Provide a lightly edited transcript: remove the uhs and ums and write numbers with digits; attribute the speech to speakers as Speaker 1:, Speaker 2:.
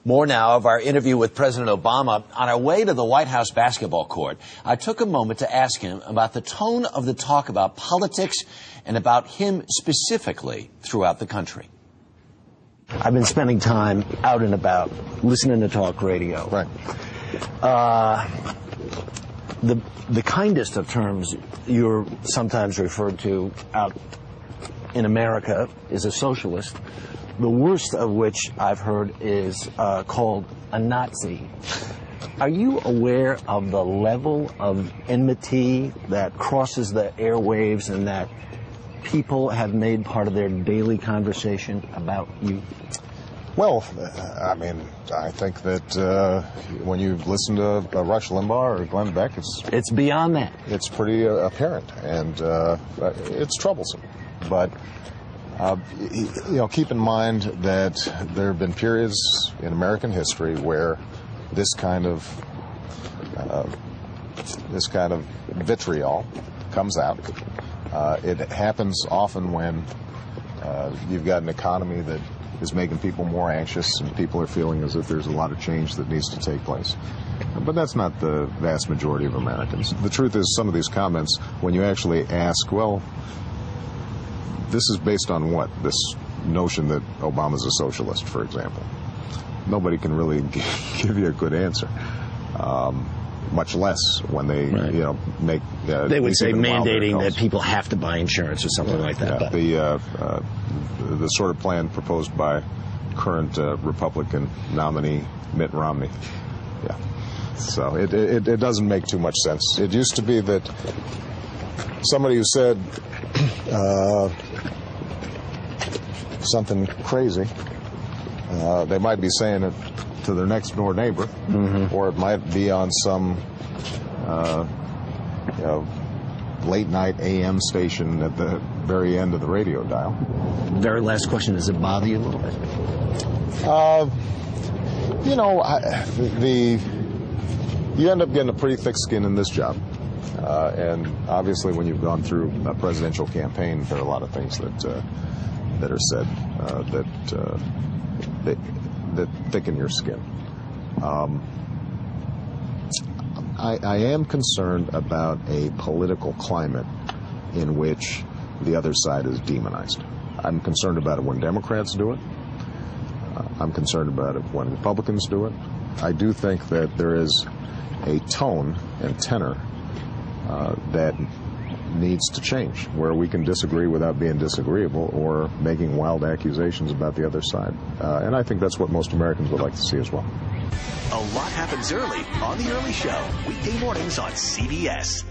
Speaker 1: More now of our interview with President Obama. On our way to the White House basketball court, I took a moment to ask him about the tone of the talk about politics and about him specifically throughout the country. I've been spending time out and about, listening to talk radio.
Speaker 2: Right.
Speaker 1: The kindest of terms you're sometimes referred to out in America is a socialist. The worst of which I've heard is called a Nazi. Are you aware of the level of enmity that crosses the airwaves and that people have made part of their daily conversation about you?
Speaker 2: Well, I mean, I think that when you listen to Rush Limbaugh or Glenn Beck,
Speaker 1: it's beyond that.
Speaker 2: It's pretty apparent, and it's troublesome. But keep in mind that there have been periods in American history where this kind of vitriol comes out. It happens often when you've got an economy that is making people more anxious and people are feeling as if there's a lot of change that needs to take place. But that's not the vast majority of Americans. The truth is, some of these comments, when you actually ask, well, this is based on what? This notion that Obama's a socialist, for example. Nobody can really give you a good answer. Much less when they, make...
Speaker 1: they would say mandating that people have to buy insurance or something like that.
Speaker 2: Yeah, the sort of plan proposed by current Republican nominee Mitt Romney. Yeah. So it doesn't make too much sense. It used to be that somebody who said something crazy, they might be saying it to their next door neighbor, or it might be on some late night AM station at the very end of the radio dial.
Speaker 1: Very last question: does it bother you a little bit?
Speaker 2: You end up getting a pretty thick skin in this job, and obviously, when you've gone through a presidential campaign, there are a lot of things that are said that thicken your skin. I am concerned about a political climate in which the other side is demonized. I'm concerned about it when Democrats do it. I'm concerned about it when Republicans do it. I do think that there is a tone and tenor that needs to change, where we can disagree without being disagreeable or making wild accusations about the other side. And I think that's what most Americans would like to see as well.
Speaker 3: A lot happens early on The Early Show, weekday mornings on CBS.